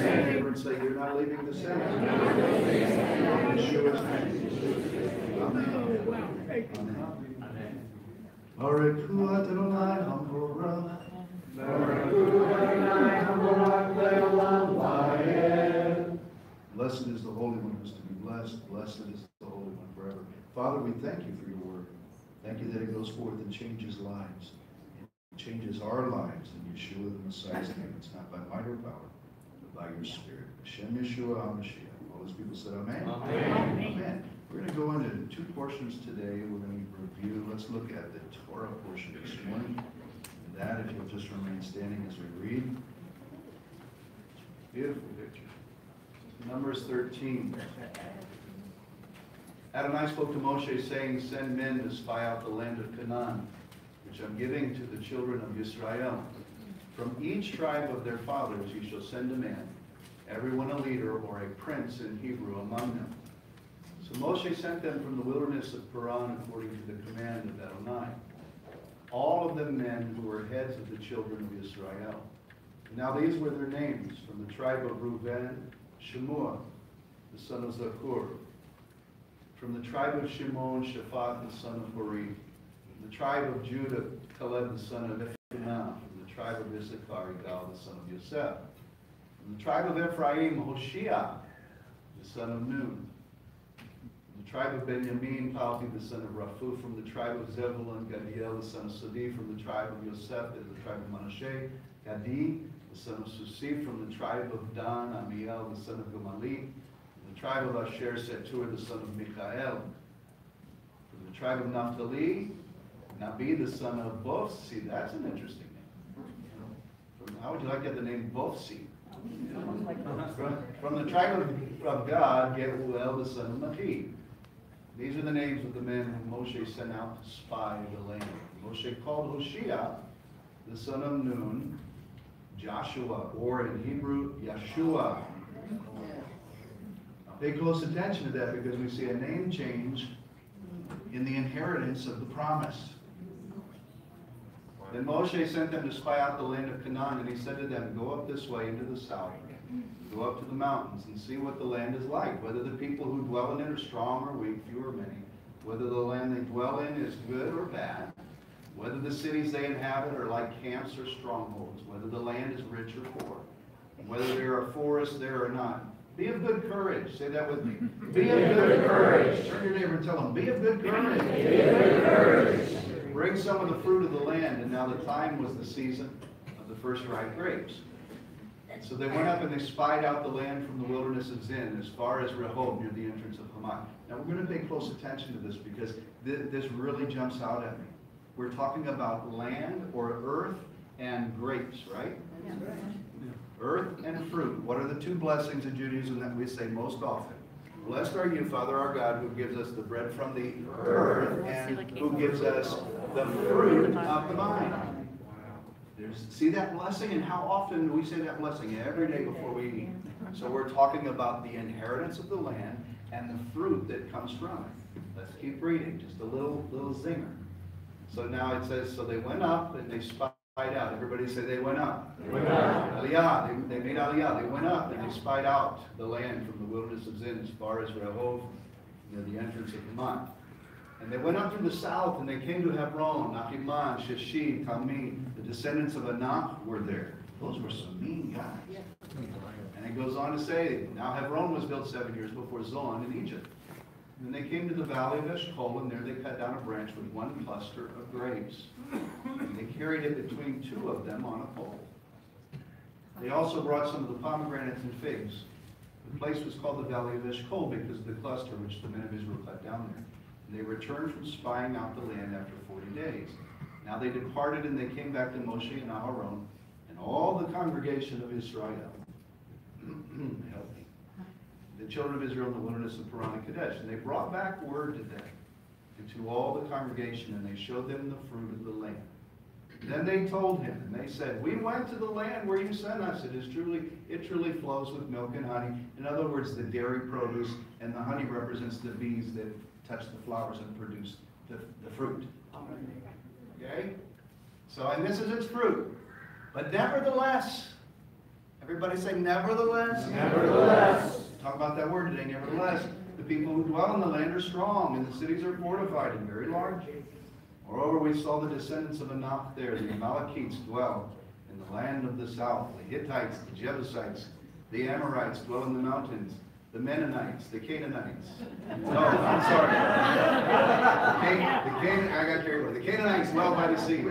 neighbor and say, you're not leaving the same. In Yeshua's name. Amen. Amen. Baruchu Adonai Hamorach. Baruchu Adonai Hamorach le'olam va'ed. Blessed is the Holy One who is to be blessed. Blessed is the Holy One forever. Father, we thank you for your word. Thank you that it goes forth and changes lives. It changes our lives in Yeshua the Messiah's name. It's not by might or power, but by your Spirit. Hashem Yeshua HaMashiach. All those people said amen. Amen. Amen. We're going to go into two portions today. We're going to review. Let's look at the Torah portion this morning. And that, if you'll just remain standing as we read. Beautiful picture. Numbers 13. Adonai spoke to Moshe, saying, send men to spy out the land of Canaan, which I'm giving to the children of Israel. From each tribe of their fathers you shall send a man, everyone a leader or a prince in Hebrew among them. So Moshe sent them from the wilderness of Paran according to the command of Adonai, all of them men who were heads of the children of Israel. Now these were their names: from the tribe of Reuben, Shemua, the son of Zakur; from the tribe of Shimon, Shaphat, the son of Hori; from the tribe of Judah, Caleb, the son of Ephraim; from the tribe of Issachar, Igal, the son of Yosef; from the tribe of Ephraim, Hoshea, the son of Nun; from the tribe of Benjamin, Palti, the son of Raphu; from the tribe of Zebulun, Gadiel, the son of Sodi; from the tribe of Yosef, the tribe of Manasseh, Gadi, the son of Susi; from the tribe of Dan, Amiel, the son of Gamali; from the tribe of Asher, Setur, the son of Michael; from the tribe of Naphtali, Nabi, the son of Bofsi. That's an interesting name. How would you like to have the name Bofsi? From the tribe of Gad, Geuel, the son of Mahi. These are the names of the men whom Moshe sent out to spy the land. Moshe called Hoshea, the son of Nun, Joshua, or in Hebrew, Yeshua. Now pay close attention to that, because we see a name change in the inheritance of the promise. Then Moshe sent them to spy out the land of Canaan, and he said to them, go up this way into the south, go up to the mountains, and see what the land is like, whether the people who dwell in it are strong or weak, few or many, whether the land they dwell in is good or bad, whether the cities they inhabit are like camps or strongholds, whether the land is rich or poor, whether there are forests there or not. Be of good courage. Say that with me. Be of good courage. Turn to your neighbor and tell them, be of good courage. Be of good courage. Bring some of the fruit of the land. And now the time was the season of the first ripe grapes. So they went up and they spied out the land from the wilderness of Zin as far as Rehob, near the entrance of Hamath. Now we're going to pay close attention to this, because this really jumps out at me. We're talking about land or earth and grapes, right? Yeah. Earth and fruit. What are the two blessings in Judaism that we say most often? Blessed are you, Father our God, who gives us the bread from the earth and who gives us the fruit of the vine. See that blessing? And how often do we say that blessing? Every day before we eat. So we're talking about the inheritance of the land and the fruit that comes from it. Let's keep reading. Just a little zinger. So now it says, so they went up and they spied out. Everybody say they went up. They went up. Aliyah. They made Aliyah. They went up and they spied out the land from the wilderness of Zin as far as Rehob, near the entrance of Hamath. And they went up through the south and they came to Hebron, Nachiman, Sheshid, Talmi. The descendants of Anak were there. Those were some mean guys. And it goes on to say, now Hebron was built 7 years before Zoan in Egypt. And they came to the valley of Eshcol, and there they cut down a branch with one cluster of grapes. And they carried it between two of them on a pole. They also brought some of the pomegranates and figs. The place was called the valley of Eshcol because of the cluster which the men of Israel cut down there. And they returned from spying out the land after 40 days. Now they departed, and they came back to Moshe and Aharon and all the congregation of Israel. Help me. The children of Israel in the wilderness of Paran and Kadesh. And they brought back word to them and to all the congregation, and they showed them the fruit of the land. Then they told him, and they said, we went to the land where you sent us. It truly flows with milk and honey. In other words, the dairy produce, and the honey represents the bees that touch the flowers and produce the fruit. Okay? So, and this is its fruit. But nevertheless, Everybody say nevertheless. Nevertheless. Talk about that word today, nevertheless. The people who dwell in the land are strong, and the cities are fortified and very large. Moreover, we saw the descendants of Anak there. The Amalekites dwell in the land of the south. The Hittites, the Jebusites, the Amorites dwell in the mountains. The Mennonites, the Canaanites. No, I'm sorry. I got carried away. The Canaanites dwell by the sea,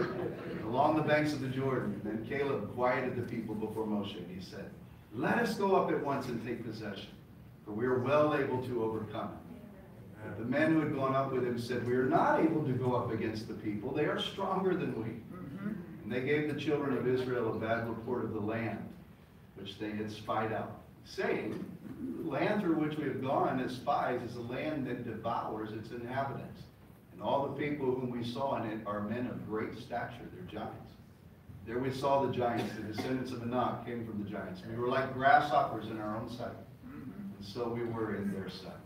along the banks of the Jordan. And then Caleb quieted the people before Moshe. And he said, let us go up at once and take possession, for we are well able to overcome it. But the men who had gone up with him said, we are not able to go up against the people. They are stronger than we. And they gave the children of Israel a bad report of the land, which they had spied out, saying, the land through which we have gone as spies is a land that devours its inhabitants. And all the people whom we saw in it are men of great stature. They're giants. There we saw the giants. The descendants of Anak came from the giants. We were like grasshoppers in our own sight. And so we were in their sight.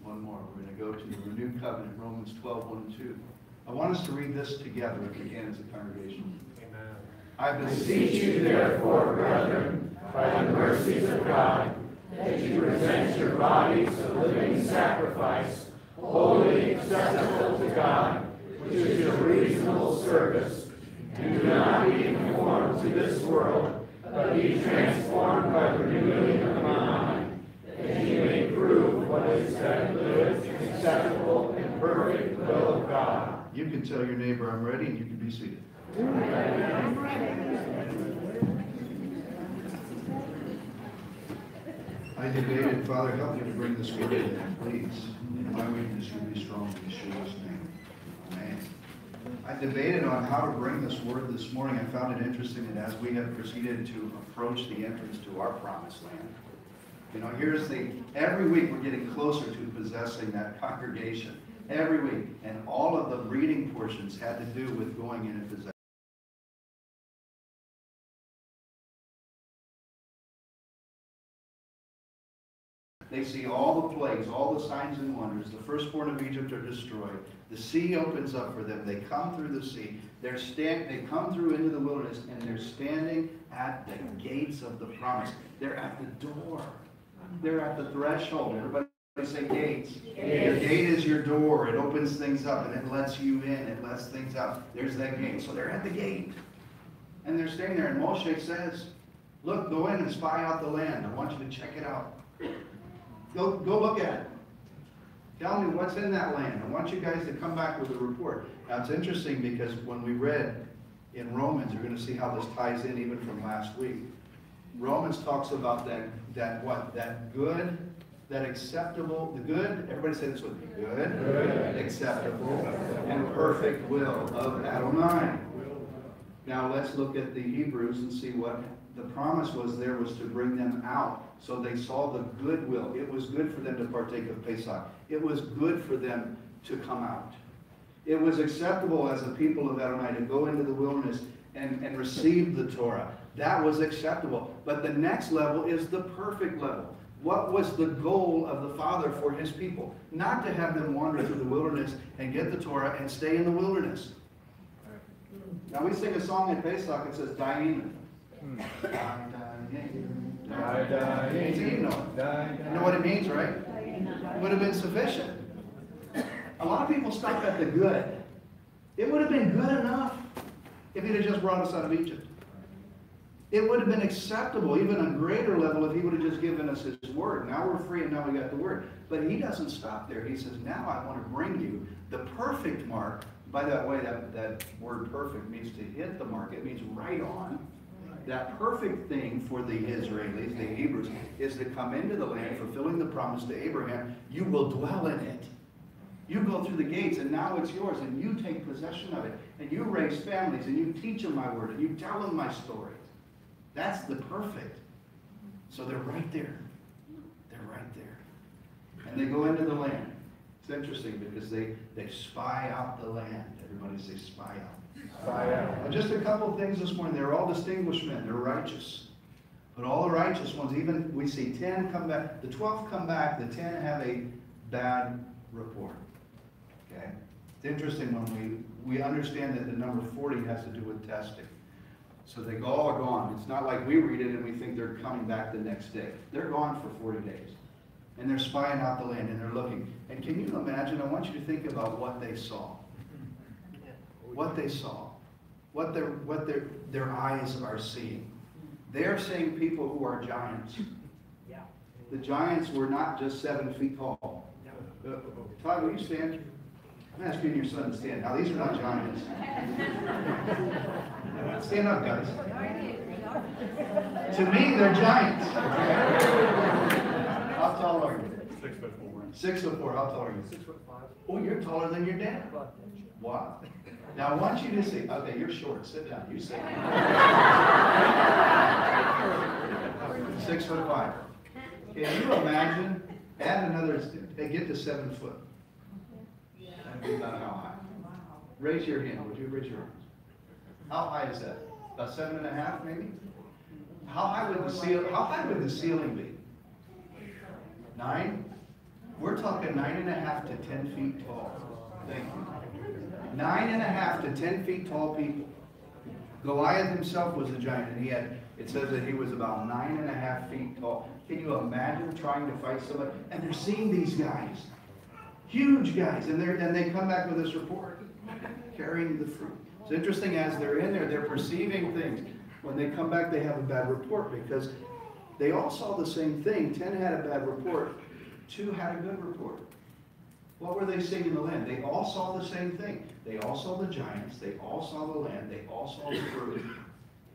One more. We're going to go to the renewed covenant, Romans 12, 1 and 2. I want us to read this together if we can as a congregation. Amen. I beseech you, therefore, brethren, by the mercies of God, that you present your bodies a living sacrifice, holy, acceptable to God, which is your reasonable service. And do not be conformed to this world, but be transformed by the renewing of your mind, that you may prove what is that good, acceptable, and perfect will of God. You can tell your neighbor, I'm ready, and you can be seated. I debated, Father, help me to bring this word in, please. My weakness will be strong in Yeshua's name. Amen. I debated on how to bring this word this morning. I found it interesting that as we have proceeded to approach the entrance to our promised land, you know, every week we're getting closer to possessing that congregation. Every week. And all of the reading portions had to do with going in and possessing. They see all the plagues, all the signs and wonders. The firstborn of Egypt are destroyed. The sea opens up for them. They come through the sea. They come through into the wilderness, and they're standing at the gates of the promise. They're at the door. They're at the threshold. Everybody say gates. Your gate is your door. It opens things up, and it lets you in. It lets things out. There's that gate. So they're at the gate. And they're standing there, and Moshe says, look, go in and spy out the land. I want you to check it out. Go look at it. Tell me what's in that land. I want you guys to come back with a report. Now, it's interesting because when we read in Romans, you're going to see how this ties in even from last week. Romans talks about that good, that acceptable, the good, everybody say this with me, good, acceptable, and perfect will of Adonai. Now, let's look at the Hebrews and see what the promise was to bring them out. So they saw the goodwill. It was good for them to partake of Pesach. It was good for them to come out. It was acceptable as a people of Adonai to go into the wilderness and receive the Torah. That was acceptable. But the next level is the perfect level. What was the goal of the Father for his people? Not to have them wander through the wilderness and get the Torah and stay in the wilderness. Now we sing a song at Pesach. It says, Dayin. You know what it means, right? It would have been sufficient. A lot of people stop at the good. It would have been good enough if he'd have just brought us out of Egypt. It would have been acceptable, even on a greater level, if he would have just given us his word. Now we're free and now we got the word. But he doesn't stop there. He says, now I want to bring you the perfect mark. By that way, that word perfect means to hit the mark. It means right on. That perfect thing for the Israelis, the Hebrews, is to come into the land, fulfilling the promise to Abraham. You will dwell in it. You go through the gates, and now it's yours, and you take possession of it. And you raise families, and you teach them my word, and you tell them my story. That's the perfect. So they're right there. They're right there. And they go into the land. It's interesting because they spy out the land. Everybody say spy out. Just a couple of things this morning. They're all distinguished men. They're righteous. But all the righteous ones, even we see 10 come back. The 12 come back. The 10 have a bad report. It's interesting when we understand that the number 40 has to do with testing. So they all are gone. It's not like we read it and we think they're coming back the next day. They're gone for 40 days. And they're spying out the land and they're looking. And can you imagine? I want you to think about what they saw. What they saw. What their eyes are seeing. They're seeing people who are giants. The giants were not just 7 feet tall. Todd, will you stand? I'm asking your son to stand. Now, these are not giants. Stand up, guys. To me, they're giants. How tall are you? 6'4". 6'4". How tall are you? 6'5". Oh, you're taller than your dad. Wow. Now, I want you to say, okay, you're short. Sit down. You sit. 6'5". Can you imagine? Add another, get to 7 foot. That'd be about how high? Raise your hand. Would you raise your arms? How high is that? About 7.5, maybe? How high would the ceiling be? 9? We're talking 9.5 to 10 feet tall. Thank you. 9.5 to 10 feet tall people. Goliath himself was a giant, and it says that he was about 9.5 feet tall. Can you imagine trying to fight somebody? And they're seeing these guys, huge guys, and they come back with this report, carrying the fruit. It's interesting, as they're in there, they're perceiving things. When they come back, they have a bad report because they all saw the same thing. 10 had a bad report, 2 had a good report. What were they seeing in the land? They all saw the same thing. They all saw the giants. They all saw the land. They all saw the fruit.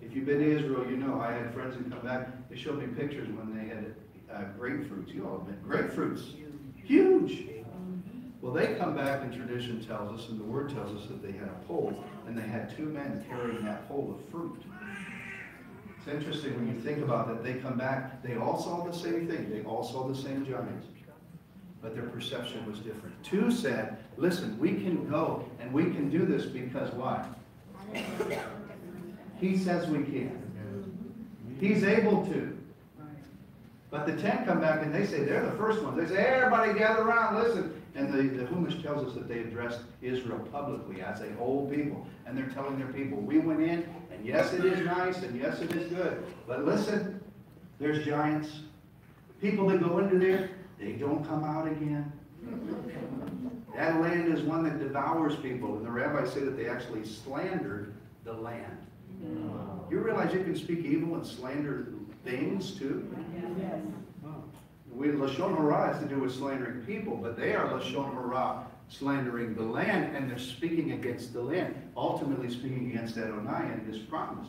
If you've been to Israel, you know I had friends who come back. They showed me pictures when they had grapefruits. You all have been grapefruits, huge. Well, they come back, and tradition tells us, and the word tells us that they had a pole, and they had 2 men carrying that pole of fruit. It's interesting when you think about that. They come back. They all saw the same thing. They all saw the same giants. But their perception was different. 2 said, listen, we can go and we can do this because why? He says we can. He's able to. But the 10 come back and they say, they're the first ones. They say, hey, everybody gather around, listen. And the Chumash tells us that they addressed Israel publicly as a whole people. And they're telling their people, we went in, and yes, it is nice, and yes, it is good. But listen, there's giants. People that go into there, they don't come out again. That land is one that devours people. And the rabbis say that they actually slandered the land. You realize you can speak evil and slander things too? Yes. Lashon Hara has to do with slandering people, but they are Lashon Hara slandering the land, and they're speaking against the land, ultimately speaking against Adonai and his promise.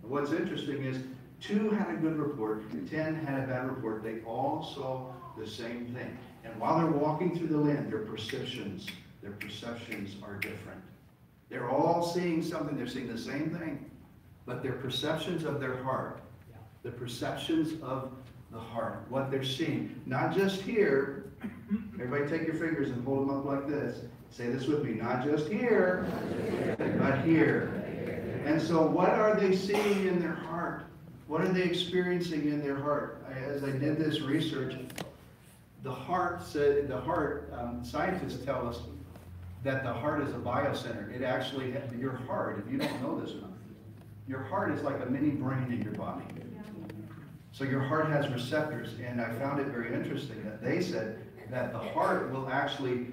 And what's interesting is 2 had a good report, 10 had a bad report. They all saw the same thing. And while they're walking through the land, their perceptions are different. They're all seeing something. They're seeing the same thing, but their perceptions of their heart, the perceptions of the heart, what they're seeing, not just here. Everybody take your fingers and hold them up like this. Say this with me, not just here, but here. And so what are they seeing in their heart? What are they experiencing in their heart? As I did this research, scientists tell us that the heart is a biocenter. It actually, your heart, if you don't know this, your heart is like a mini brain in your body. So your heart has receptors, and I found it very interesting that they said that the heart will actually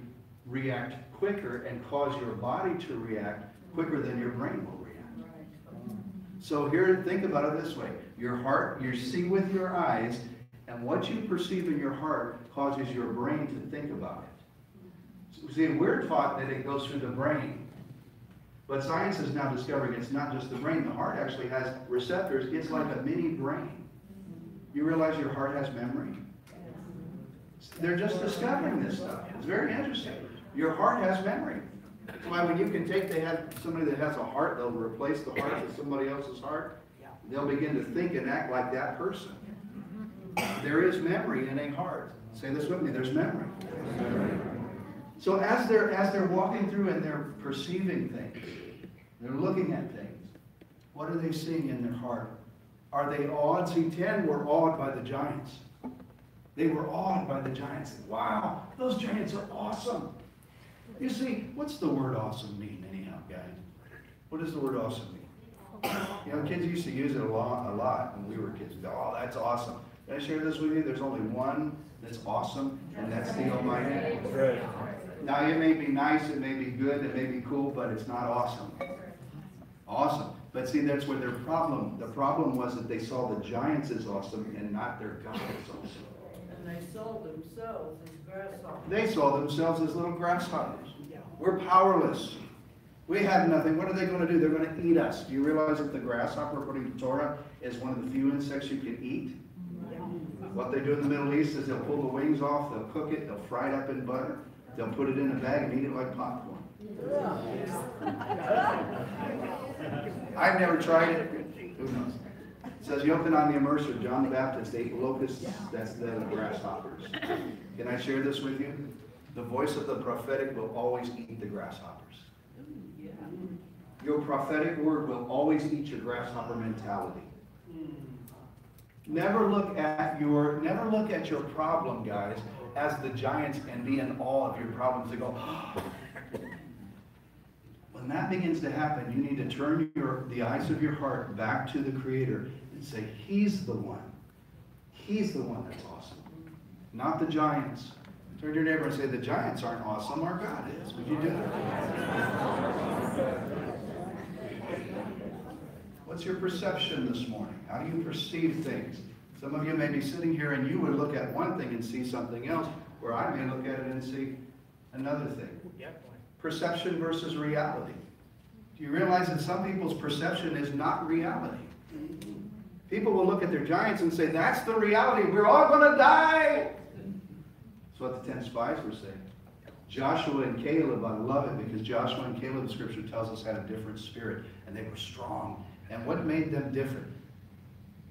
react quicker and cause your body to react quicker than your brain will react. So here, think about it this way. Your heart, you see with your eyes, and what you perceive in your heart causes your brain to think about it. So, see, we're taught that it goes through the brain. But science is now discovering it's not just the brain. The heart actually has receptors. It's like a mini brain. You realize your heart has memory? They're just discovering this stuff. It's very interesting. Your heart has memory. That's why when you can somebody that has a heart, they'll replace the heart with somebody else's heart. They'll begin to think and act like that person. There is memory in a heart. Say this with me, there's memory. So as they're walking through and they're perceiving things, they're looking at things, what are they seeing in their heart? Are they awed? See, 10 were awed by the giants. They were awed by the giants. Wow, those giants are awesome. You see, what's the word awesome mean anyhow, guys? What does the word awesome mean? You know, kids used to use it a lot when we were kids. Oh, that's awesome. Can I share this with you? There's only one that's awesome, and that's the Almighty. Right. Now, it may be nice, it may be good, it may be cool, but it's not awesome. Awesome. But see, that's where their problem, the problem was that they saw the giants as awesome and not their God as awesome. And they saw themselves as grasshoppers. They saw themselves as little grasshoppers. We're powerless. We have nothing. What are they going to do? They're going to eat us. Do you realize that the grasshopper, according to Torah, is one of the few insects you can eat? What they do in the Middle East is they'll pull the wings off, they'll cook it, they'll fry it up in butter, they'll put it in a bag and eat it like popcorn. I've never tried it. Who knows? It says, you open on the immerser, John the Baptist ate locusts, that's the grasshoppers. Can I share this with you? The voice of the prophetic will always eat the grasshoppers. Your prophetic word will always eat your grasshopper mentality. Never look at your problem, guys, as the giants and be in awe of your problems and go, oh. When that begins to happen, you need to turn the eyes of your heart back to the Creator and say, He's the one. He's the one that's awesome. Not the giants. Turn to your neighbor and say, the giants aren't awesome, our God is. Would you do that? What's your perception this morning? How do you perceive things? Some of you may be sitting here and you would look at one thing and see something else, where I may look at it and see another thing. Perception versus reality. Do you realize that some people's perception is not reality? People will look at their giants and say, that's the reality. We're all going to die. That's what the 10 spies were saying. Joshua and Caleb, I love it because Joshua and Caleb, the scripture tells us, had a different spirit and they were strong. And what made them different?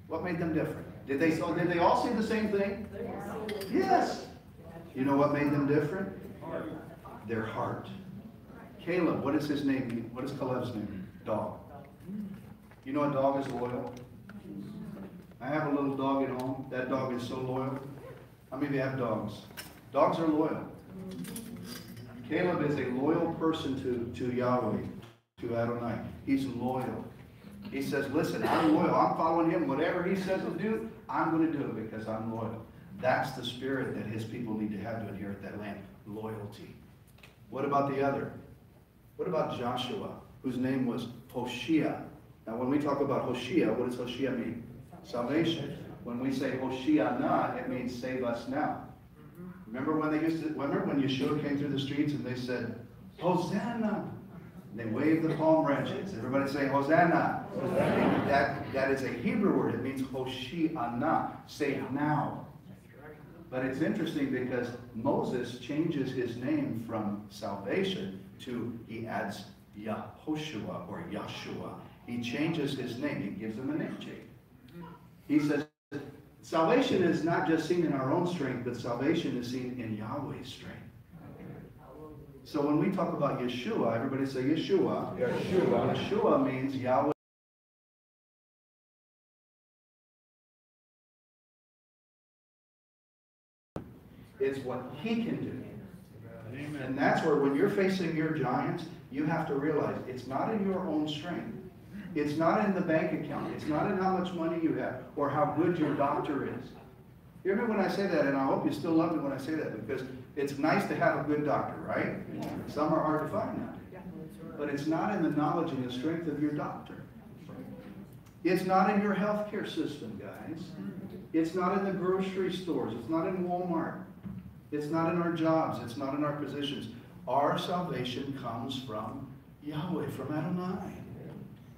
What made them different? Did they all say the same thing? Yes. You know what made them different? Their heart. Caleb, what is his name? What is Caleb's name? Dog. You know a dog is loyal? I have a little dog at home. That dog is so loyal. How many of you have dogs? Dogs are loyal. Caleb is a loyal person to Yahweh, to Adonai. He's loyal. He says, listen, I'm loyal. I'm following him. Whatever he says to do, I'm going to do it because I'm loyal. That's the spirit that his people need to have to inherit that land. Loyalty. What about the other? What about Joshua, whose name was Hoshea? Now, when we talk about Hoshea, what does Hoshea mean? Salvation. When we say Hosheanah, it means save us now. Remember when Yeshua came through the streets and they said, Hosanna? And they waved the palm branches. Everybody say Hosanna. That is a Hebrew word. It means Hosheanah, save now. But it's interesting because Moses changes his name from salvation to, he adds Yahoshua or Yahshua. He changes his name. He gives him a name change. He says, salvation is not just seen in our own strength, but salvation is seen in Yahweh's strength. So when we talk about Yeshua, everybody say Yeshua. Yeshua. Yeshua means Yahweh. It's what he can do. Amen. And that's where when you're facing your giants, you have to realize it's not in your own strength. It's not in the bank account. It's not in how much money you have or how good your doctor is. You hear me when I say that, and I hope you still love me when I say that, because it's nice to have a good doctor, right? Yeah. Some are hard to find now. Yeah. But it's not in the knowledge and the strength of your doctor. It's not in your healthcare system, guys. It's not in the grocery stores. It's not in Walmart. It's not in our jobs. It's not in our positions. Our salvation comes from Yahweh, from Adonai.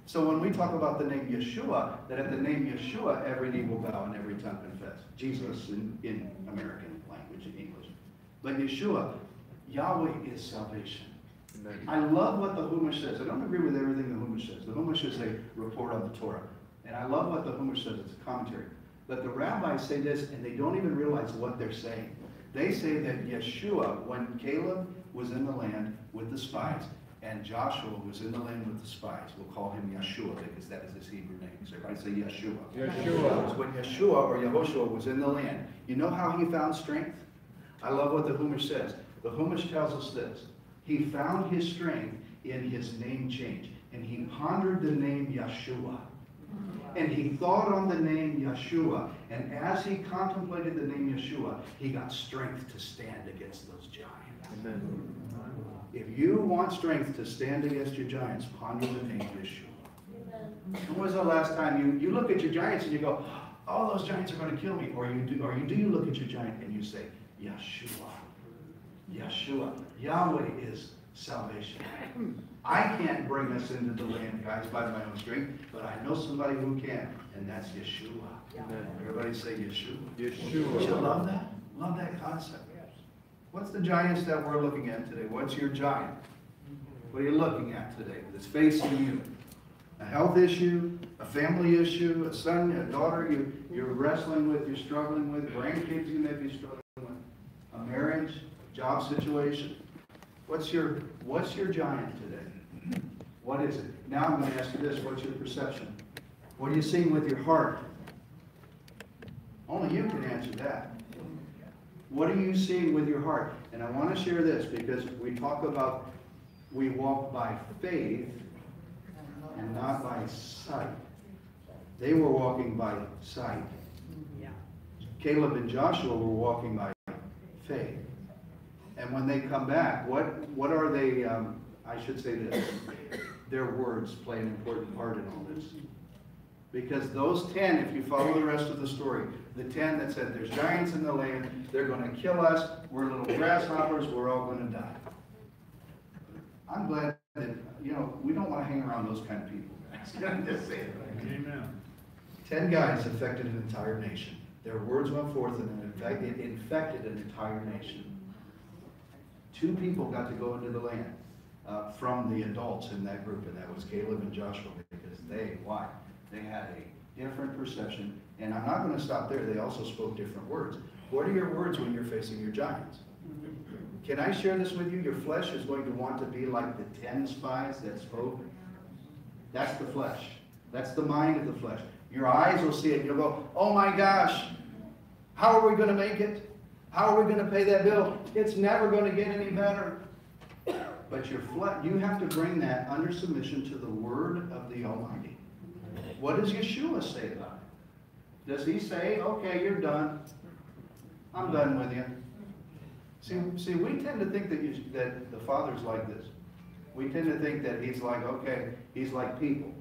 So when we talk about the name Yeshua, that at the name Yeshua, every knee will bow and every tongue confess. Jesus in American language, in English. But Yeshua, Yahweh is salvation. Amen. I love what the Chumash says. I don't agree with everything the Chumash says. The Chumash is a report on the Torah. And I love what the Chumash says. It's a commentary. But the rabbis say this, and they don't even realize what they're saying. They say that Yeshua, when Caleb was in the land with the spies, and Joshua was in the land with the spies, we'll call him Yeshua because that is his Hebrew name. So everybody say Yeshua. Yeshua. So when Yeshua or Yehoshua was in the land, you know how he found strength? I love what the Chumash says. The Chumash tells us this. He found his strength in his name change. and he pondered the name Yeshua. And he thought on the name Yeshua. And as he contemplated the name Yeshua, he got strength to stand against those giants. Amen. If you want strength to stand against your giants, ponder the name Yeshua. When was the last time you look at your giants and you go, oh, those giants are going to kill me? Or do you look at your giant and you say, Yeshua. Yeshua. Yahweh is salvation. I can't bring us into the land, guys, by my own strength, but I know somebody who can, and that's Yeshua. Amen. Everybody say Yeshua. Yeshua. Don't you love that? Love that concept. What's the giants that we're looking at today? What's your giant? What are you looking at today that's facing you? A health issue, a family issue, a son, a daughter you're wrestling with, you're struggling with, grandkids you may be struggling with, a marriage, job situation. What's your giant today? What is it? Now I'm going to ask you this. What's your perception? What are you seeing with your heart? Only you can answer that. What are you seeing with your heart? And I want to share this because we talk about we walk by faith and not by sight. They were walking by sight. Caleb and Joshua were walking by faith. And when they come back, what are they, I should say this, their words play an important part in all this. Because those 10, if you follow the rest of the story, the 10 that said there's giants in the land, they're going to kill us, we're little grasshoppers, we're all going to die. I'm glad that, we don't want to hang around those kind of people. I'm just saying. Amen. 10 guys affected an entire nation. Their words went forth and it infected an entire nation. 2 people got to go into the land from the adults in that group, and that was Caleb and Joshua, because why? They had a different perception, and I'm not going to stop there. They also spoke different words. What are your words when you're facing your giants? Can I share this with you? Your flesh is going to want to be like the 10 spies that spoke. That's the flesh. That's the mind of the flesh. Your eyes will see it, and you'll go, oh my gosh, how are we going to make it? How are we going to pay that bill? It's never going to get any better. But your flesh, you have to bring that under submission to the word of the Almighty. What does Yeshua say about it? Does he say, okay, you're done. I'm done with you. See, we tend to think that the Father's like this. We tend to think that he's like, okay, he's like people.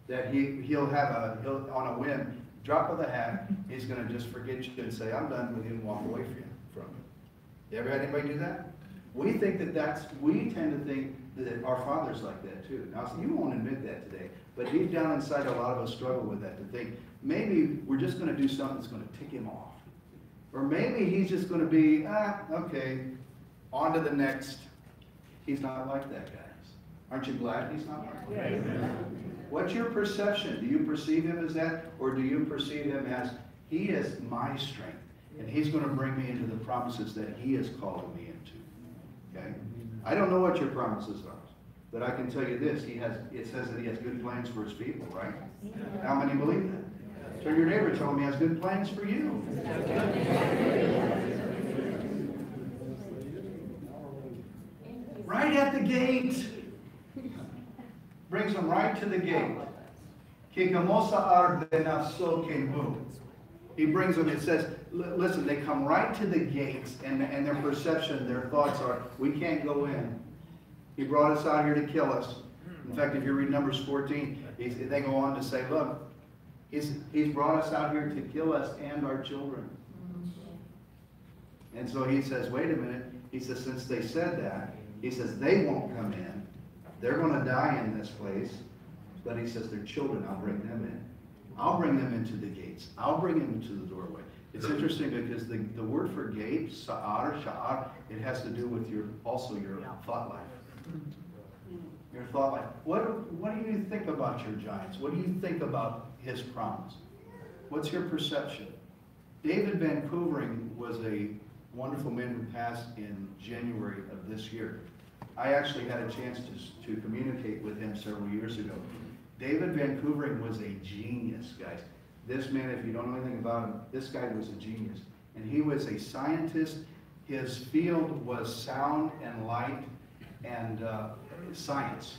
That he'll on a whim, drop of the hat, he's going to just forget you and say, I'm done with you and walk away from you. You ever had anybody do that? We tend to think that our Father's like that too. Now, you won't admit that today, but deep down inside, a lot of us struggle with that, to think maybe we're just going to do something that's going to tick him off. Or maybe he's just going to be, okay, on to the next. He's not like that, guys. Aren't you glad he's not like that? Amen. What's your perception? Do you perceive him as that? Or do you perceive him as, he is my strength, and he's going to bring me into the promises that he is calling me into? Okay? I don't know what your promises are, but I can tell you this. It says that he has good plans for his people, right? How many believe that? Turn your neighbor, tell him he has good plans for you. Right at the gate. Brings them right to the gate. He brings them, it says, listen, they come right to the gates, and their perception, their thoughts are, we can't go in. He brought us out here to kill us. In fact, if you read Numbers 14, they go on to say, look, he's brought us out here to kill us and our children. And so he says, wait a minute. He says, since they said that, he says, they won't come in. They're going to die in this place. But he says, their children, I'll bring them in. I'll bring them into the gates. I'll bring them into the doorway. It's interesting because the word for gate, sha'ar, it has to do with your thought life. Your thought life. What do you think about your giants? What do you think about his promise? What's your perception? David Van Koevering was a wonderful man who passed in January of this year. I actually had a chance to communicate with him several years ago. David Van Koevering was a genius, guys. This man, if you don't know anything about him, this guy was a genius. And he was a scientist. His field was sound and light and science.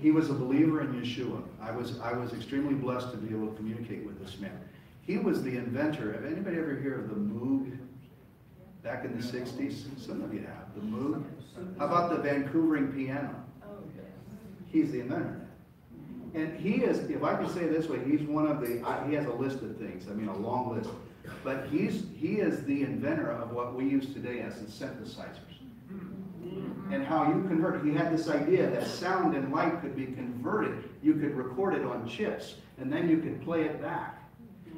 He was a believer in Yeshua. I was extremely blessed to be able to communicate with this man. He was the inventor. Have anybody ever heard of the Moog back in the 60s? Some of you have. The Moog. How about the Vancouvering piano? He's the inventor. And he is, if I can say it this way, he's one of the, he has a list of things, I mean a long list. But he is the inventor of what we use today as the synthesizers. And how you convert, he had this idea that sound and light could be converted. You could record it on chips, and then you could play it back.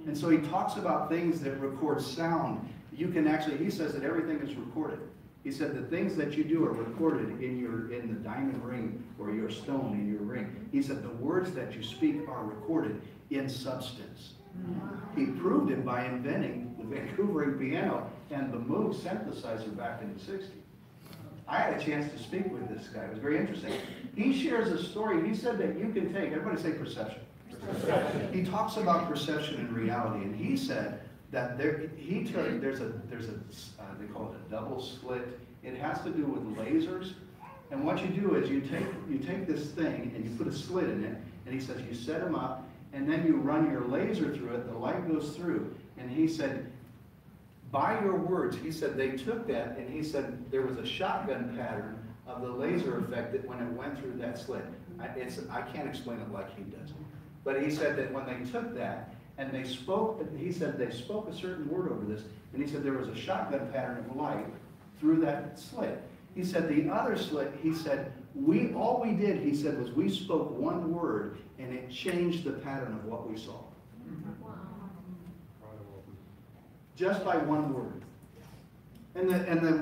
And so he talks about things that record sound. You can actually, he says that everything is recorded. He said the things that you do are recorded in the diamond ring or your stone in your ring. He said the words that you speak are recorded in substance. He proved it by inventing the Vancouvering piano and the Moog synthesizer back in the 60s. I had a chance to speak with this guy. It was very interesting. He shares a story. He said that you can take, everybody say perception. Perception. He talks about perception and reality, and he said that there's a they call it a double slit. It has to do with lasers. And what you do is you take this thing and you put a slit in it, and he says you set them up, and then you run your laser through it, the light goes through. And he said, by your words, he said they took that, and he said there was a shotgun pattern of the laser effect that when it went through that slit. I can't explain it like he does. But he said that when they took that, and they spoke, he said they spoke a certain word over this, and he said there was a shotgun pattern of light through that slit. He said the other slit, he said, all we did, he said, was we spoke one word, and it changed the pattern of what we saw. Wow. Just by one word. And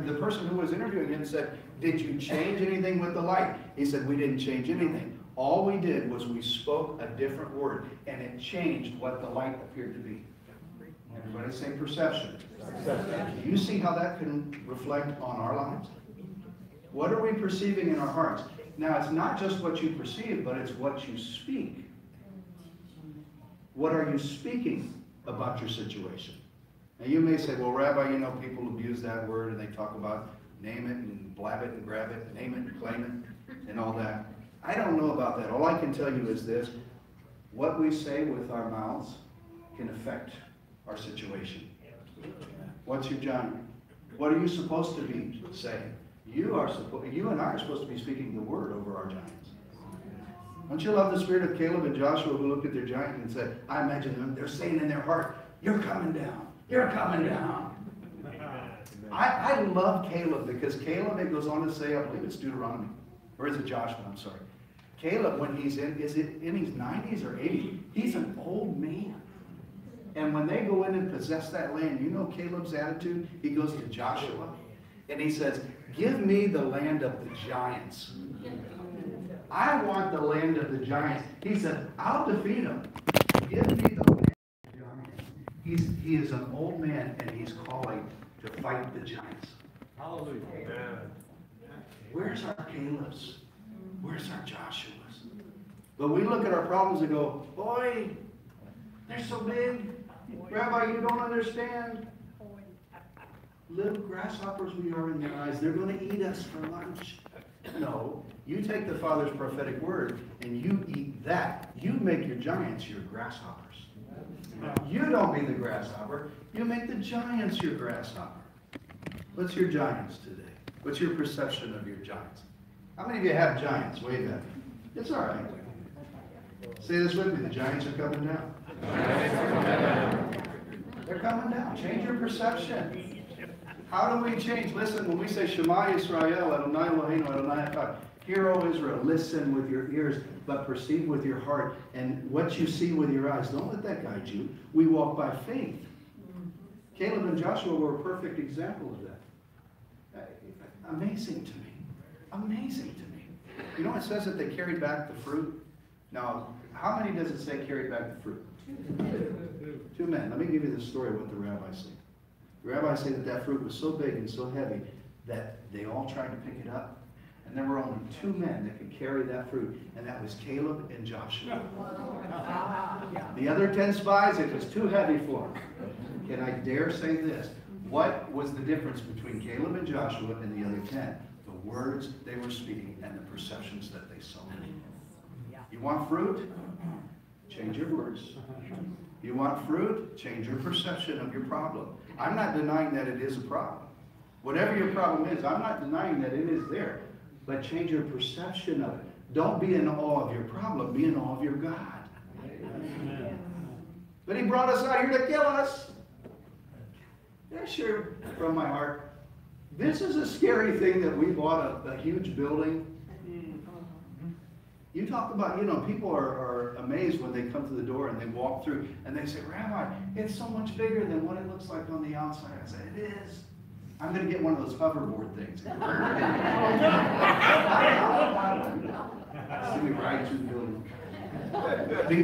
the person who was interviewing him said, did you change anything with the light? He said, we didn't change anything. All we did was we spoke a different word, and it changed what the light appeared to be. Everybody say perception. Perception. Do you see how that can reflect on our lives? What are we perceiving in our hearts? Now, it's not just what you perceive, but it's what you speak. What are you speaking about your situation? Now, you may say, well, Rabbi, you know, people abuse that word, and they talk about name it and blab it and grab it, name it and claim it, and all that. I don't know about that. All I can tell you is this. What we say with our mouths can affect our situation. What's your giant? What are you supposed to be saying? You and I are supposed to be speaking the word over our giants. Don't you love the spirit of Caleb and Joshua who looked at their giant and said, I imagine them, they're saying in their heart, you're coming down. You're coming down. I love Caleb because Caleb, it goes on to say, I believe it's Deuteronomy, or is it Joshua? I'm sorry. Caleb, when he's in his 90s or 80s, he's an old man. And when they go in and possess that land, you know Caleb's attitude? He goes to Joshua and he says, give me the land of the giants. I want the land of the giants. He said, I'll defeat them. Give me the land of the giants. He is an old man and he's calling to fight the giants. Hallelujah. Where's our Caleb's? Where's our Joshua's? But we look at our problems and go, boy, they're so big. Rabbi, you don't understand. Little grasshoppers we are in their eyes. They're going to eat us for lunch. No, you take the Father's prophetic word and you eat that. You make your giants your grasshoppers. You don't be the grasshopper. You make the giants your grasshopper. What's your giants today? What's your perception of your giants? How many of you have giants? Wave at me. It's all right. Say this with me. The giants are coming down. They're coming down. Change your perception. How do we change? Listen, when we say Shema Yisrael, Adonai Eloheinu, Adonai Echad, hear, O Israel, listen with your ears, but perceive with your heart. And what you see with your eyes, don't let that guide you. We walk by faith. Caleb and Joshua were a perfect example of that. Amazing to me. Amazing to me. You know, it says that they carried back the fruit. Now, how many does it say carried back the fruit? Two men. Let me give you the story of what the rabbis say. The rabbis say that that fruit was so big and so heavy that they all tried to pick it up. And there were only two men that could carry that fruit, and that was Caleb and Joshua. The other 10 spies, it was too heavy for them. Can I dare say this? What was the difference between Caleb and Joshua and the other 10? The words they were speaking and the perceptions that they saw. You want fruit? Change your words. You want fruit? Change your perception of your problem. I'm not denying that it is a problem. Whatever your problem is, I'm not denying that it is there. But change your perception of it. Don't be in awe of your problem. Be in awe of your God. But he brought us out here to kill us. Yeah, sure, from my heart. This is a scary thing that we bought a huge building. You talk about, people are amazed when they come to the door and they walk through and they say, Rabbi, it's so much bigger than what it looks like on the outside. I said, it is. I'm going to get one of those hoverboard things. See me ride through the building.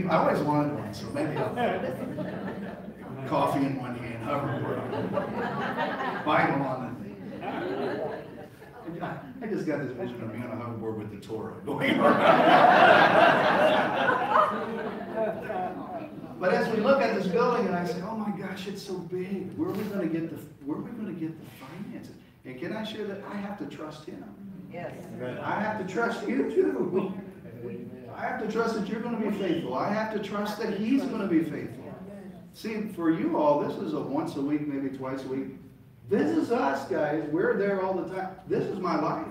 I always wanted one, so maybe I'll coffee in one hand, hoverboard on it, Bible on it. I just got this vision of me on a hoverboard with the Torah going around. But as we look at this building, and I say, "Oh my gosh, it's so big. Where are we going to get the finances?" And can I share that I have to trust Him? Yes. I have to trust you too. I have to trust that you're going to be faithful. I have to trust that He's going to be faithful. See, for you all, this is a once a week, maybe twice a week. This is us, guys. We're there all the time. This is my life.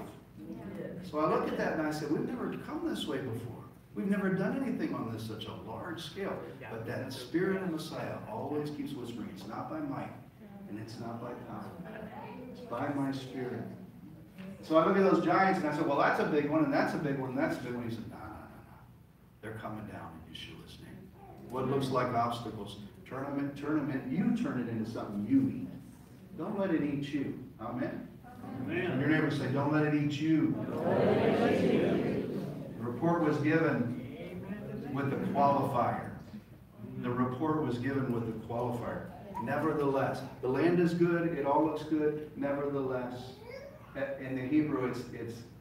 So I look at that and I say, we've never come this way before. We've never done anything on this such a large scale. But that Spirit of Messiah always keeps whispering. It's not by might, and it's not by power. It's by my Spirit. So I look at those giants and I say, well, that's a big one, and that's a big one, and that's a big one. He said, no. They're coming down in Yeshua's name. What looks like obstacles, turn them in. You turn it into something you eat. Don't let it eat you. Amen? Amen. Your neighbor say, don't let it eat you. The report was given with the qualifier. The report was given with the qualifier. Nevertheless. The land is good. It all looks good. Nevertheless. In the Hebrew, it's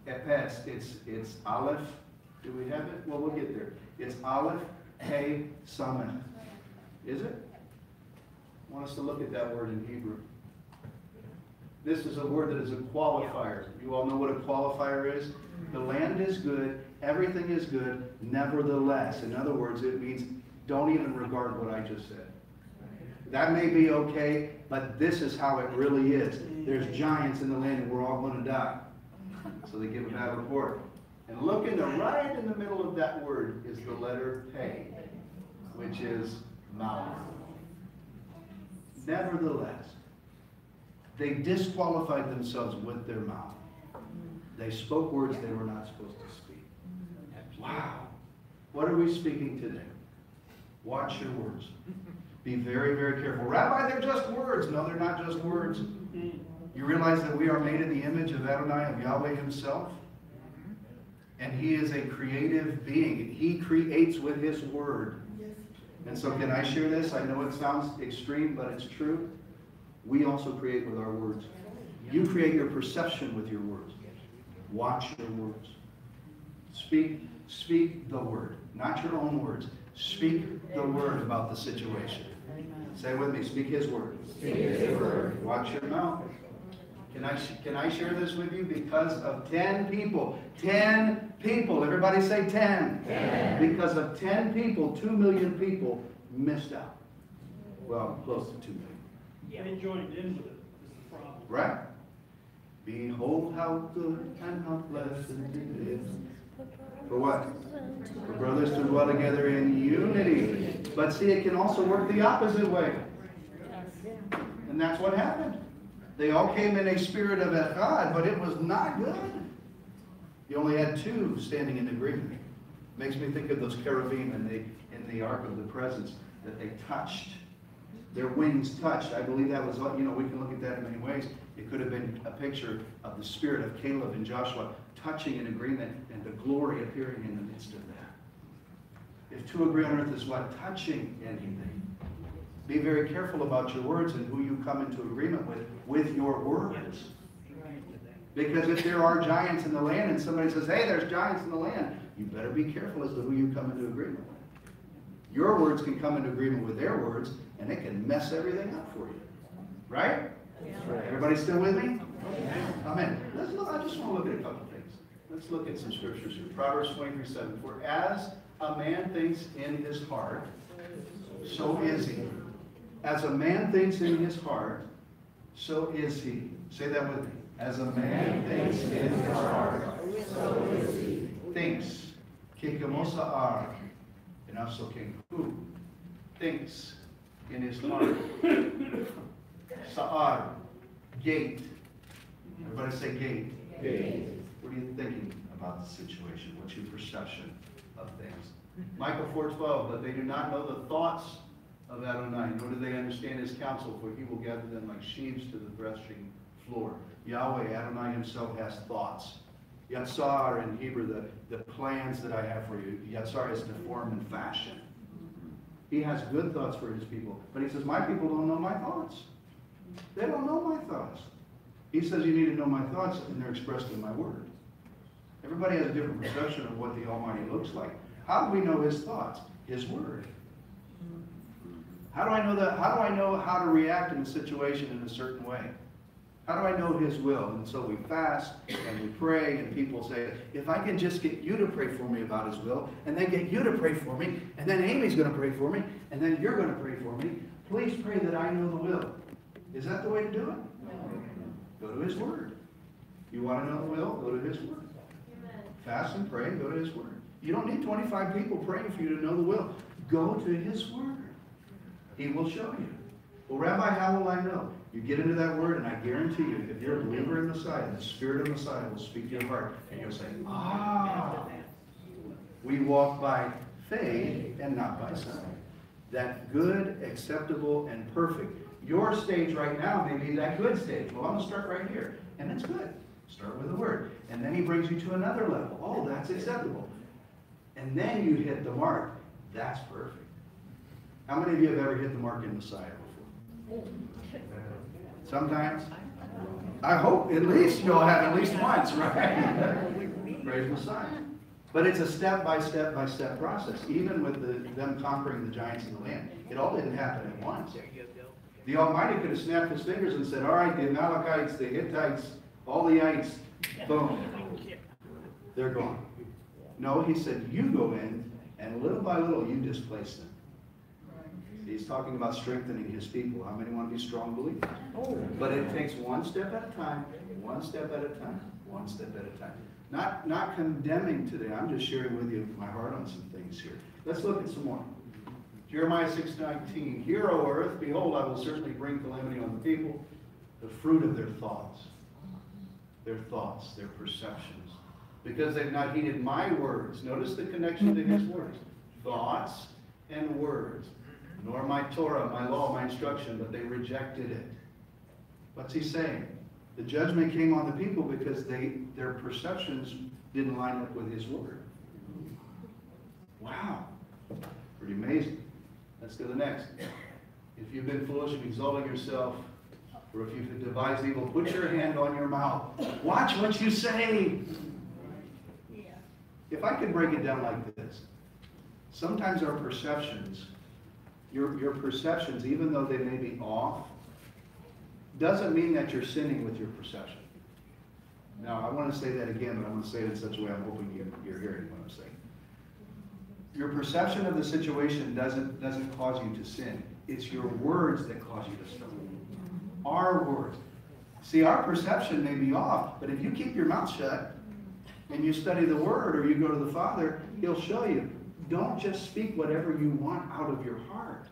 epes. It's aleph. Do we have it? Well, we'll get there. It's aleph, hey, samech. Is it? I want us to look at that word in Hebrew. This is a word that is a qualifier. You all know what a qualifier is? The land is good, everything is good, nevertheless. In other words, it means don't even regard what I just said. That may be okay, but this is how it really is. There's giants in the land and we're all going to die. So they give a bad report. And look right in the middle of that word is the letter Pei, which is mouth. Nevertheless. They disqualified themselves with their mouth. They spoke words they were not supposed to speak. Wow. What are we speaking today? Watch your words. Be very, very careful. Rabbi, they're just words. No, they're not just words. You realize that we are made in the image of Adonai, of Yahweh Himself? And He is a creative being. He creates with His word. And so can I share this? I know it sounds extreme, but it's true. We also create with our words. You create your perception with your words. Watch your words. Speak the word, not your own words. Speak the word about the situation. Say with me, speak His word. Speak His word. Watch your mouth. Can I share this with you? Because of 10 people. 10 people. Everybody say 10. 10. Because of 10 people, 2 million people missed out. Well, close to 2 million. They joined in with it. Is the problem. Right? Behold how good and how blessed it is. For what? For brothers to dwell together in unity. But see, it can also work the opposite way. And that's what happened. They all came in a spirit of echad, but it was not good. You only had 2 standing in agreement. Makes me think of those cherubim in the Ark of the Presence that they touched. Their wings touched. I believe that was, we can look at that in many ways. It could have been a picture of the spirit of Caleb and Joshua touching in agreement and the glory appearing in the midst of that. If 2 agree on earth is what? Touching anything. Be very careful about your words and who you come into agreement with your words. Because if there are giants in the land and somebody says, hey, there's giants in the land, you better be careful as to who you come into agreement with. Your words can come into agreement with their words, and it can mess everything up for you. Right? Everybody still with me? Amen. Let's look. I just want to look at a couple things. Let's look at some scriptures here. Proverbs 23:7. For as a man thinks in his heart, so is he. As a man thinks in his heart, so is he. Say that with me. As a man thinks in his heart, so is he. Thinks. Kikamosa and also king. Who thinks in his heart? Sa'ar. Gate. Everybody say gate. Gate. What are you thinking about the situation? What's your perception of things? Micah 4:12, but they do not know the thoughts of Adonai, nor do they understand his counsel, for he will gather them like sheaves to the threshing floor. Yahweh, Adonai himself, has thoughts. Yatsar in Hebrew, the plans that I have for you. Yatsar is to form and fashion. He has good thoughts for his people. But he says, my people don't know my thoughts. They don't know my thoughts. He says you need to know my thoughts, and they're expressed in my word. Everybody has a different perception of what the Almighty looks like. How do we know his thoughts? His word. How do I know that? How do I know how to react in a situation in a certain way? How do I know his will? And so we fast and we pray, and people say, if I can just get you to pray for me about his will, and then get you to pray for me, and then Amy's going to pray for me, and then you're going to pray for me, please pray that I know the will. Is that the way to do it? No. Go to his word. You want to know the will? Go to his word. Amen. Fast and pray, go to his word. You don't need 25 people praying for you to know the will. Go to his word. He will show you. Well, Rabbi, how will I know? You get into that word, and I guarantee you, if you're a believer in Messiah, the Spirit of Messiah will speak to your heart, and you'll say, ah. We walk by faith and not by sight. That good, acceptable, and perfect. Your stage right now may be that good stage. Well, I'm going to start right here, and it's good. Start with the word. And then he brings you to another level. Oh, that's acceptable. And then you hit the mark. That's perfect. How many of you have ever hit the mark in Messiah before? Sometimes. I hope at least you'll have at least once, right? Praise Messiah. But it's a step-by-step process. Even with them conquering the giants in the land, it all didn't happen at once. The Almighty could have snapped his fingers and said, all right, the Amalekites, the Hittites, all the ites, boom, they're gone. No, he said, you go in, and little by little, you displace them. He's talking about strengthening his people. How many want to be strong believers? But it takes one step at a time, one step at a time, one step at a time. Not condemning today. I'm just sharing with you my heart on some things here. Let's look at some more. Jeremiah 6:19. Hear, O earth, behold, I will certainly bring calamity on the people, the fruit of their thoughts, their perceptions, because they've not heeded my words. Notice the connection to his words. Thoughts and words. Nor my Torah, my law, my instruction, but they rejected it. What's he saying? The judgment came on the people because their perceptions didn't line up with his word. Wow. Pretty amazing. Let's go to the next. If you've been foolish and exalting yourself, or if you've devised evil, put your hand on your mouth. Watch what you say. If I could break it down like this, sometimes our perceptions, your perceptions, even though they may be off, doesn't mean that you're sinning with your perception. Now, I want to say that again, but I want to say it in such a way I'm hoping you're hearing what I'm saying. Your perception of the situation doesn't cause you to sin. It's your words that cause you to stumble. Our words. See, our perception may be off, but if you keep your mouth shut and you study the Word or you go to the Father, He'll show you. Don't just speak whatever you want out of your heart.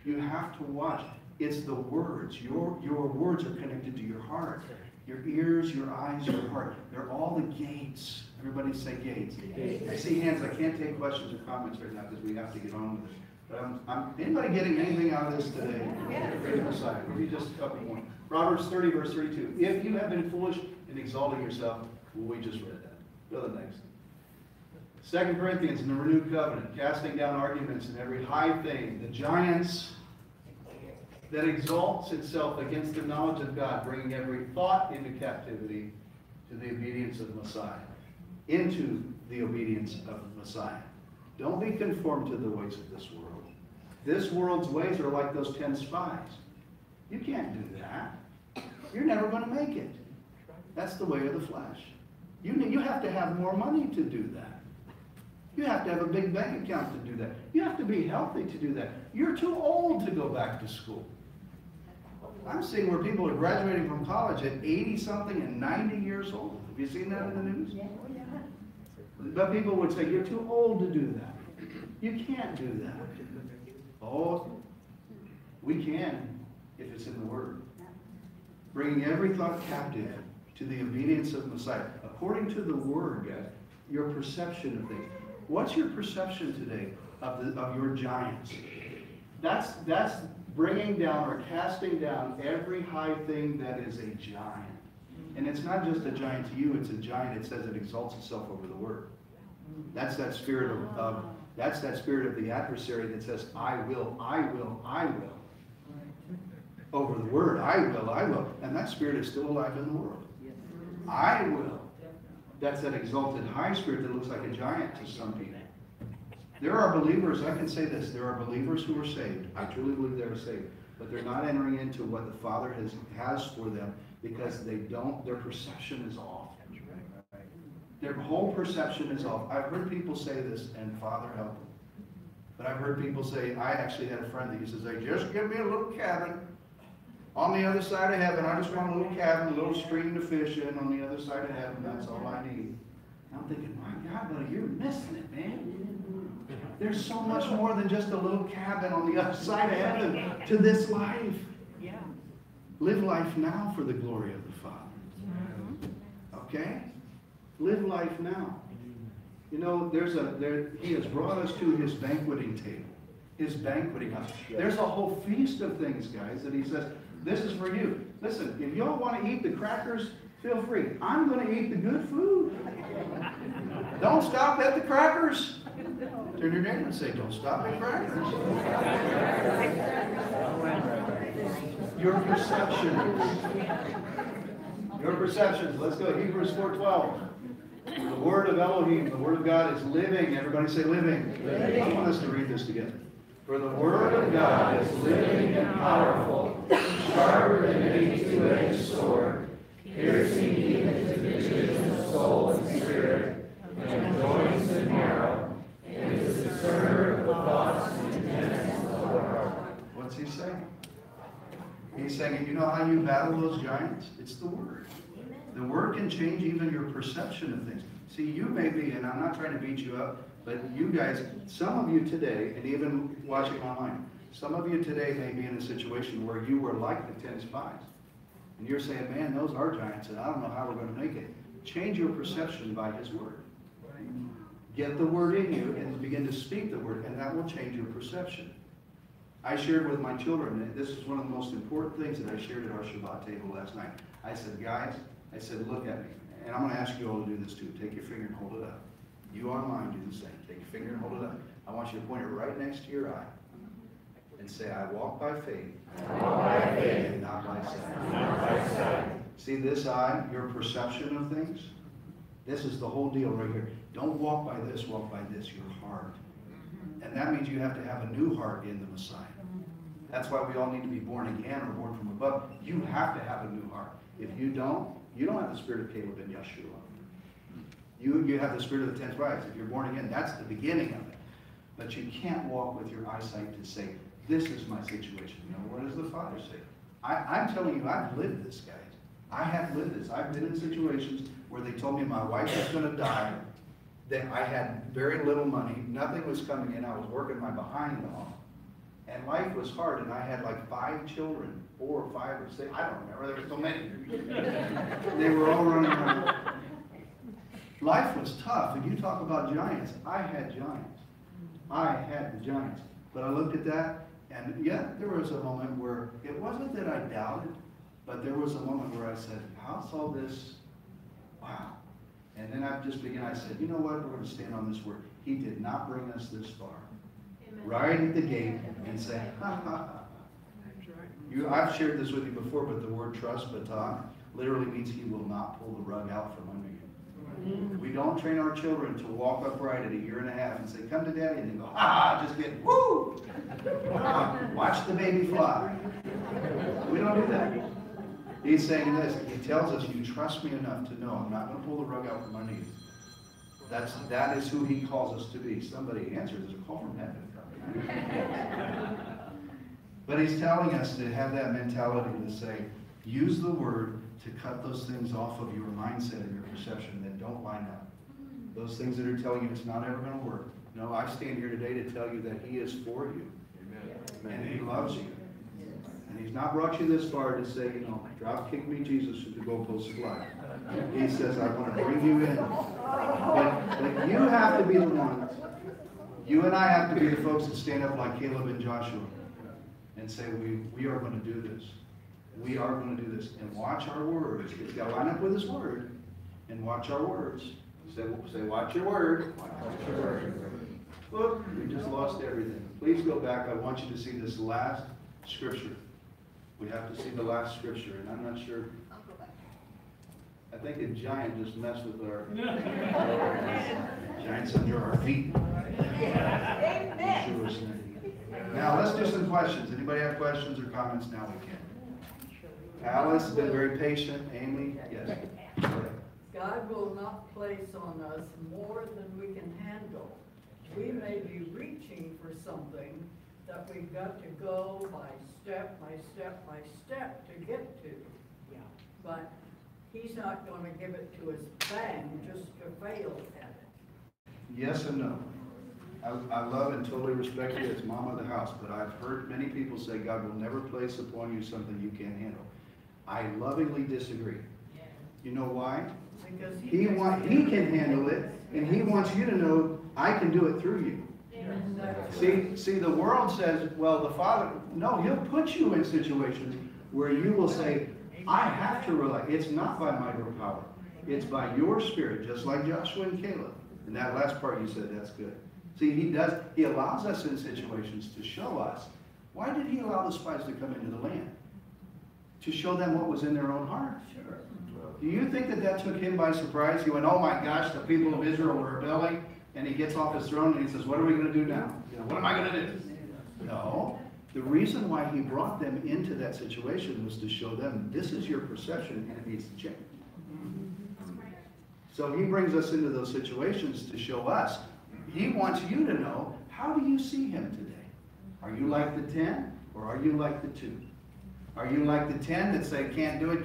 You have to watch. It's the words. Your words are connected to your heart. Your ears, your eyes, your heart. They're all the gates. Everybody say gates. I see hands. I can't take questions or comments right now because we have to get on with it. But anybody getting anything out of this today? Praise Messiah. Maybe just a couple more. Proverbs 30, verse 32. If you have been foolish in exalting yourself, well, we just read that. Go to the next. 2 Corinthians in the renewed covenant, casting down arguments and every high thing, the giants that exalts itself against the knowledge of God, bringing every thought into captivity to the obedience of Messiah. Into the obedience of Messiah. Don't be conformed to the ways of this world. This world's ways are like those 10 spies. You can't do that. You're never going to make it. That's the way of the flesh. You have to have more money to do that. You have to have a big bank account to do that. You have to be healthy to do that. You're too old to go back to school. I'm seeing where people are graduating from college at 80-something and 90 years old. Have you seen that in the news? But people would say, you're too old to do that. You can't do that. Oh, we can if it's in the Word. Bringing every thought captive to the obedience of Messiah. According to the Word, guys, your perception of things. What's your perception today of your giants? That's bringing down or casting down every high thing that is a giant. And it's not just a giant to you, it's a giant. It says it exalts itself over the Word. That's that spirit of that's that spirit of the adversary that says, I will, I will, I will. Over the Word, I will, I will. And that spirit is still alive in the world. I will. That's that exalted high spirit that looks like a giant to some people. There are believers, I can say this, there are believers who are saved. I truly believe they are saved. But they're not entering into what the Father has for them because they don't, their perception is off. Their whole perception is off. I've heard people say this, and Father help them. But I've heard people say, I actually had a friend that used to say, just give me a little cabin on the other side of heaven. I just want a little cabin, a little stream to fish in on the other side of heaven. That's all I need. And I'm thinking, my God, buddy, you're missing it, man. There's so much more than just a little cabin on the other side of heaven to this life. Yeah. Live life now for the glory of the Father. Okay? Live life now. You know, he has brought us to his banqueting table, his banqueting house. There's a whole feast of things, guys, that he says, this is for you. Listen, if y'all want to eat the crackers, feel free. I'm going to eat the good food. Don't stop at the crackers. Turn your neighbor and say, don't stop at crackers. Your perceptions. Your perceptions. Let's go. Hebrews 4:12. The word of Elohim, the word of God is living. Everybody say living. Living. I want us to read this together. For the word of God is living and powerful, sharper than any two-edged sword, piercing even to the division of soul and spirit, and joints and marrow, and is a discerner of the thoughts and intents of the heart. What's he saying? He's saying, you know how you battle those giants? It's the Word. The Word can change even your perception of things. See, you may be, and I'm not trying to beat you up, but you guys, some of you today, and even watching online, some of you today may be in a situation where you were like the 10 spies. And you're saying, man, those are giants, and I don't know how we're going to make it. Change your perception by His Word. Get the Word in you and begin to speak the Word, and that will change your perception. I shared with my children, and this is one of the most important things that I shared at our Shabbat table last night. I said, guys, I said, look at me. And I'm going to ask you all to do this too. Take your finger and hold it up. You online do the same. Take your finger and hold it up. I want you to point it right next to your eye and say, I walk by faith, and not by sight. See this eye, your perception of things? This is the whole deal right here. Don't walk by this, walk by this, your heart. And that means you have to have a new heart in the Messiah. That's why we all need to be born again or born from above. You have to have a new heart. If you don't have the spirit of Caleb and Yeshua. You have the spirit of the 10 spies. If you're born again, that's the beginning of it. But you can't walk with your eyesight to say, this is my situation. You know, what does the Father say? I'm telling you, I've lived this, guys. I have lived this. I've been in situations where they told me my wife was going to die, that I had very little money, nothing was coming in, I was working my behind off, and life was hard, and I had like 5 children, 4 or 5 or 6, I don't remember, there were so many. They were all running around. Life was tough, and you talk about giants. I had giants. I had the giants. But I looked at that, and yeah, there was a moment where it wasn't that I doubted, but there was a moment where I said, how's all this? Wow. And then I said, you know what, we're going to stand on this word. He did not bring us this far. Amen. Right at the gate and say, ha, ha, ha. I've shared this with you before, but the word trust, batah, literally means he will not pull the rug out from under you. We don't train our children to walk upright at 1.5 years and say, come to daddy, and they go, ha, just kidding, woo! Watch the baby fly. We don't do that. He's saying this. He tells us, you trust me enough to know I'm not going to pull the rug out from under you. That is who he calls us to be. Somebody answers. There's a call from heaven. But he's telling us to have that mentality to say, use the word to cut those things off of your mindset and your perception that don't line up. Those things that are telling you it's not ever going to work. No, I stand here today to tell you that he is for you. Amen. And he loves you. And he's not brought you this far to say, drop kick me, Jesus, at the goalpost of life. He says, I want to bring you in. But you have to be the ones. You and I have to be the folks that stand up like Caleb and Joshua and say, we are going to do this. We are going to do this. And watch our words. It's got to line up with his word. And watch our words. Say, watch your word. Watch your word. Look, we just lost everything. Please go back. I want you to see this last scripture. We have to see the last scripture. And I'm not sure. I think a giant just messed with our giants under our feet. Now let's do some questions. Anybody have questions or comments? Now we can. Alice has been very patient. Amy, yes. God will not place on us more than we can handle. We may be reaching for something that we've got to go by step to get to. But he's not going to give it to us bang just to fail at it. Yes and no. I love and totally respect you as mom of the house, but I've heard many people say God will never place upon you something you can't handle. I lovingly disagree. You know why? Because he can handle it, and he wants you to know I can do it through you. See, the world says, well, the Father, no, he'll put you in situations where you will say, I have to rely. It's not by might or power. It's by your spirit, just like Joshua and Caleb. And that last part you said, that's good. See, he allows us in situations to show us. Why did he allow the spies to come into the land? To show them what was in their own heart. Sure. Do you think that took him by surprise? He went, oh my gosh, the people of Israel were rebelling. And he gets off his throne and he says, what are we going to do now? What am I going to do? No. The reason why he brought them into that situation was to show them, this is your perception and it needs to change. So he brings us into those situations to show us. He wants you to know, how do you see him today? Are you like the 10 or are you like the 2? Are you like the 10 that say, can't do it,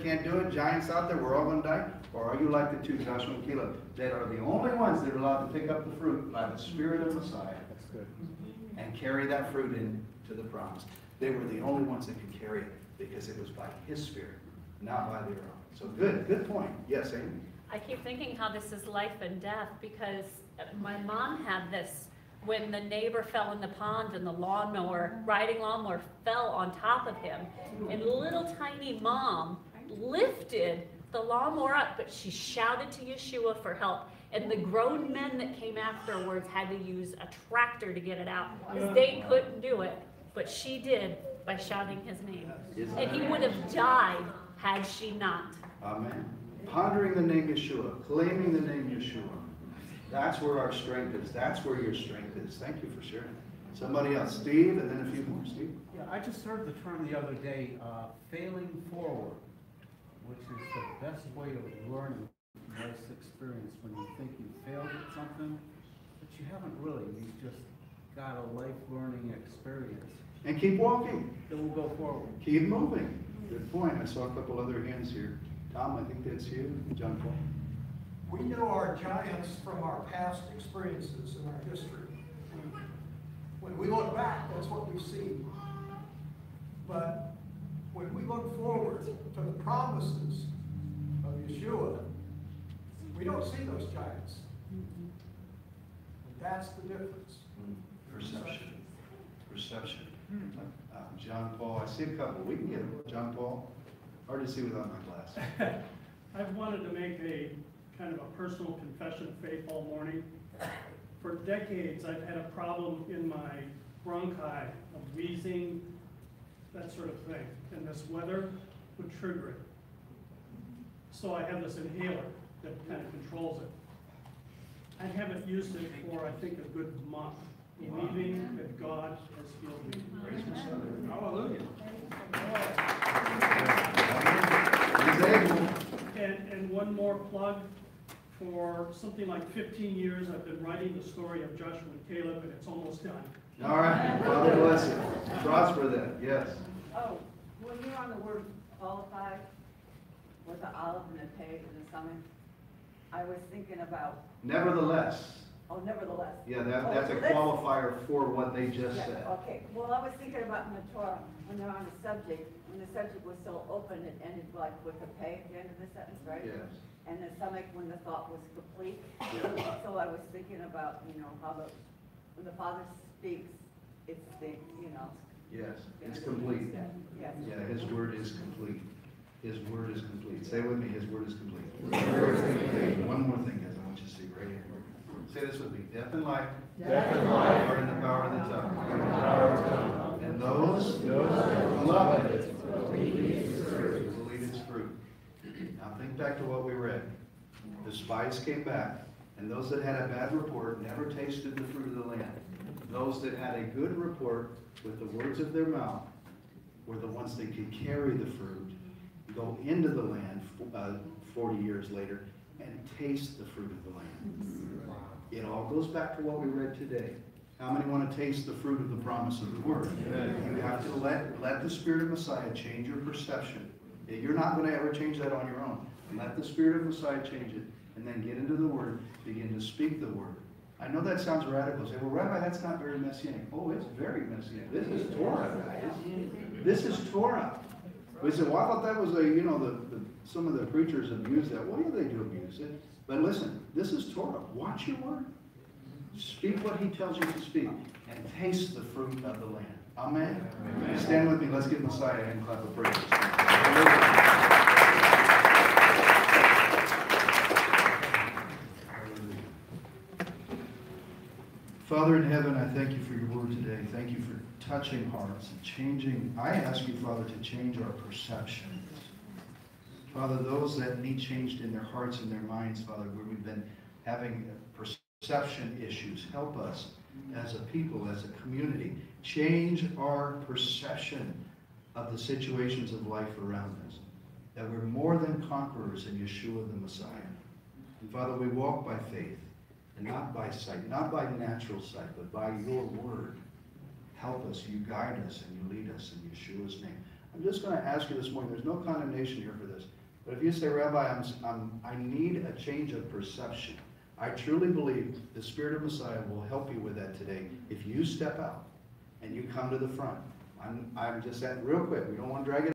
giants out there, we're all going to die? Or are you like the 2, Joshua and Caleb, that are the only ones that are allowed to pick up the fruit by the Spirit of Messiah and carry that fruit into the promise? They were the only ones that could carry it because it was by his Spirit, not by their own. So good point. Yes, Amy? I keep thinking how this is life and death because my mom had this when the neighbor fell in the pond and the riding lawnmower fell on top of him. And little tiny mom lifted the lawnmower up, but she shouted to Yeshua for help. And the grown men that came afterwards had to use a tractor to get it out because they couldn't do it. But she did by shouting his name. And he would have died had she not. Amen. Pondering the name Yeshua, claiming the name Yeshua. That's where our strength is. That's where your strength is. Thank you for sharing. Somebody else. Steve, and then a few more. Steve? Yeah, I just heard the term the other day, failing forward, which is the best way of learning from life's experience when you think you failed at something, but you haven't really. You've just got a life learning experience. And keep walking. It will go forward. Keep moving. Good point. I saw a couple other hands here. Tom, I think that's you. John Paul. We know our giants from our past experiences and our history. When we look back, that's what we see. But when we look forward to the promises of Yeshua, we don't see those giants. And that's the difference. Perception. John Paul, I see a couple. We can get them. John Paul, hard to see without my glass. I've wanted to make a kind of a personal confession of faith all morning. For decades, I've had a problem in my bronchi of wheezing, that sort of thing. And this weather would trigger it. So I have this inhaler that kind of controls it. I haven't used it for, I think, a good month, believing that God has healed me. Praise the Son. Hallelujah. He's able. And one more plug For something like 15 years, I've been writing the story of Joshua and Caleb, and it's almost done. All right, Father bless you. Prosper that, yes. Oh, when you're on the word qualified, with the olive and the peg and the summit, I was thinking about, Nevertheless, oh, nevertheless. yeah, that's a qualifier for what they just Yeah, said. okay, well, I was thinking about in the Torah, when they're on the subject, when the subject was still open, it ended like with a peg at the end of the sentence, right? Yes. And the stomach when the thought was complete. Yes. So I was thinking about, how when the Father speaks, it's the, Yes, it's complete. Yes. Yeah, His word is complete. His word is complete. Say with me, His word is complete. One more thing, guys, I want you to see right here. Say this with me. Death and life are in the power of the tongue. And those who love it will eat its fruit. Now think back to what we read. The spies came back, and those that had a bad report never tasted the fruit of the land. Those that had a good report with the words of their mouth were the ones that could carry the fruit, go into the land 40 years later, and taste the fruit of the land. It all goes back to what we read today. How many want to taste the fruit of the promise of the word? You have to let the Spirit of Messiah change your perception. You're not going to ever change that on your own. Let the Spirit of Messiah change it, and then get into the word, begin to speak the word. I know that sounds radical. Say, well, Rabbi, that's not very messianic. Oh, it's very messianic. This is Torah, guys. This is Torah. We say, well, I thought that was some of the preachers abuse that. Well, yeah, they do abuse it. But listen, this is Torah. Watch your word. Speak what He tells you to speak, and taste the fruit of the land. Amen. Amen. Stand with me. Let's give Messiah a hand clap of praise. Father in heaven, I thank you for your word today. Thank you for touching hearts and changing. I ask you, Father, to change our perceptions. Father, those that need changed in their hearts and their minds, Father, where we've been having perception issues, help us as a people, as a community, change our perception of the situations of life around us, that we're more than conquerors in Yeshua the Messiah. And Father, we walk by faith and not by sight, not by natural sight, but by your word. Help us, you guide us, and you lead us in Yeshua's name. I'm just going to ask you this morning, there's no condemnation here for this, but if you say, Rabbi, I need a change of perception, I truly believe the Spirit of Messiah will help you with that today if you step out and you come to the front. I'm just saying real quick, we don't want to drag it